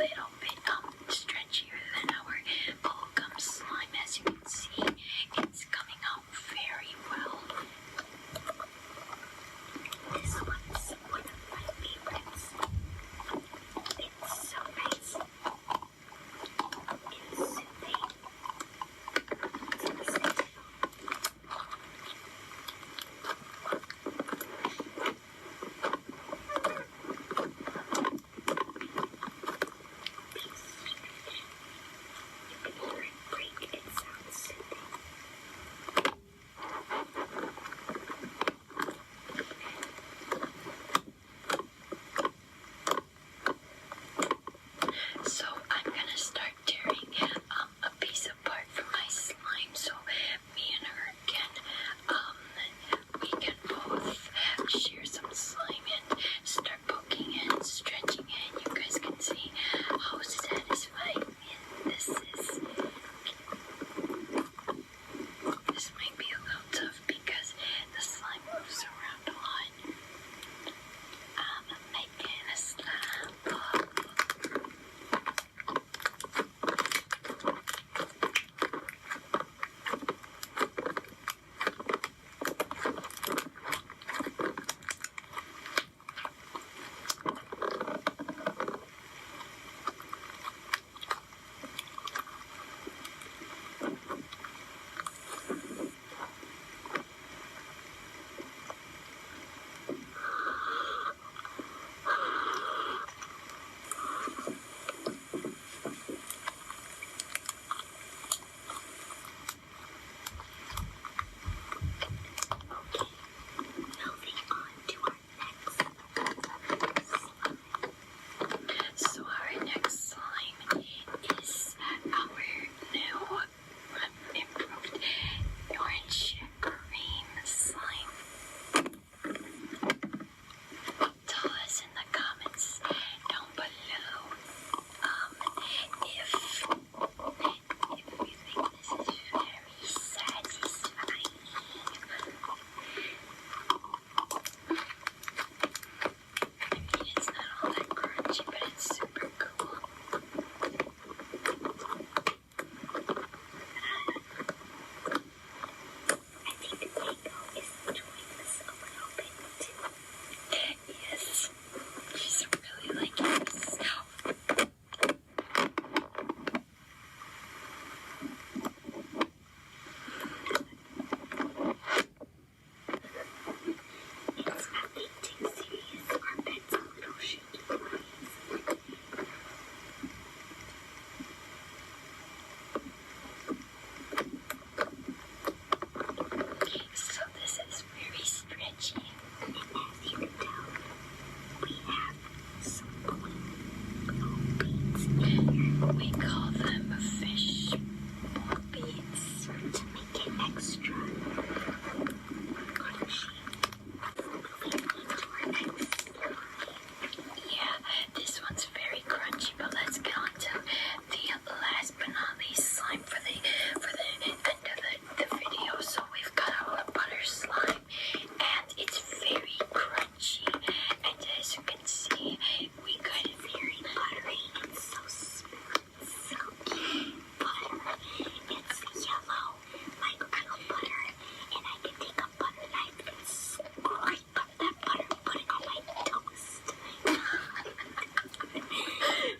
little bit stretchier than our bubblegum slime. As you can see, it's coming out very well. This one's one of my favorites. It's so nice. It's soothing. So I'm gonna start tearing a piece apart from my slime, so me and her we can both share some slime and start poking and stretching it. You guys can see how satisfying this is. This might be a little tough because the slime moves around a lot. I'm making a slime ball. We call them fish beads to make it extra crunchy. Yeah, this one's very crunchy, but let's get on to the last but not least slime for the end of the video. So we've got our butter slime, and it's very crunchy. And as you can see, we got it very buttery. It's so smooth, silky butter. It's yellow like real butter, and I can take a butter knife and scrape up that butter and put it on my toast.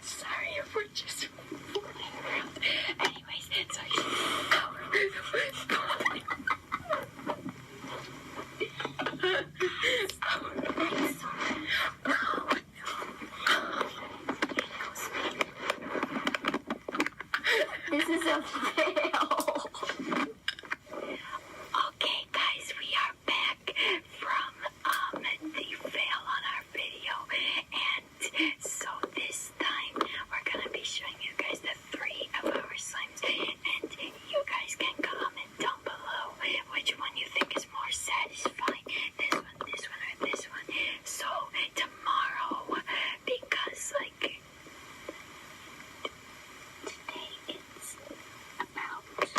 Sorry if we're just fooling around. Anyways, so this is a fail. Okay, guys, we are back from the fail on our video, and so this time we're gonna be showing you guys the 3 of our slimes, and you guys can comment down below which one you think is more satisfying, this one, or this one. So tomorrow, because like today it's about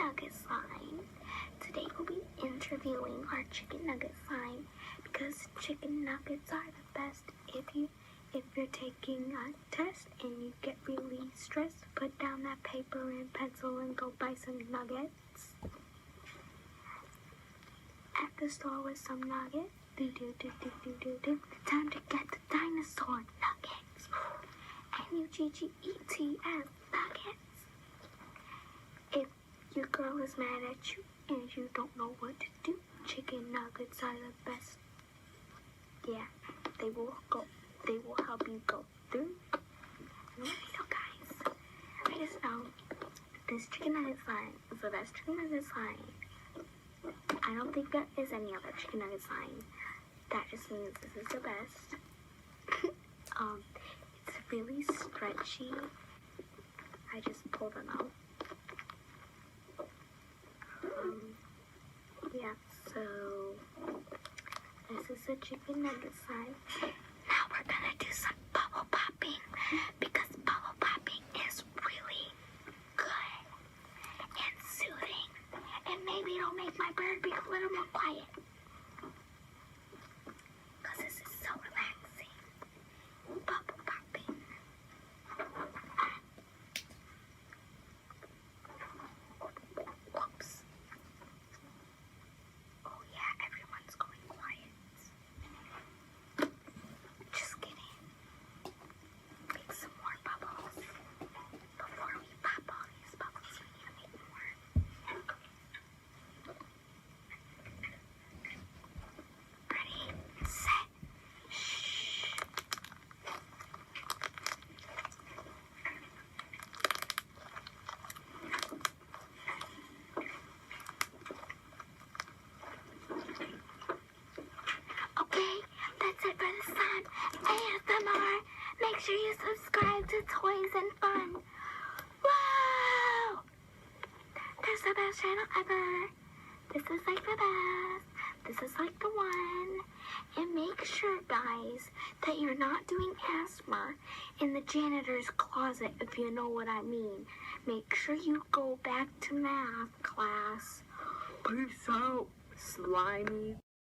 nugget slime. Today we'll be interviewing our chicken nugget slime because chicken nuggets are the best. If you're taking a test and you get really stressed, put down that paper and pencil and go buy some nuggets at the store with some nuggets. Time to get the dinosaur nuggets. N-U-G-G-E-T-S nuggets. If your girl is mad at you and you don't know what to do, chicken nuggets are the best. Yeah, they will help you go through. So guys, I just know this chicken nugget slime is the best chicken nugget slime. I don't think there is any other chicken nugget slime. That just means this is the best. It's really stretchy. I just pulled them out. Yeah, so this is the chicken nugget slime. Now we're gonna do some bubble popping because bubble popping is really good and soothing, and maybe it'll make my bird be a little more quiet because this is so relaxing. Bubble popping. Whoops. Oh yeah, everyone's going quiet. Just kidding. Make some more bubbles. Before we pop all these bubbles, we need to make more. Ready, set, shh. Okay, that's it for this time. AZMR. Make sure you subscribe to Toys and Fun. Whoa! There's the best channel ever. This is like the best. This is like the one. And make sure, guys, that you're not doing AZMR in the janitor's closet, if you know what I mean. Make sure you go back to math class. Peace out, slimy.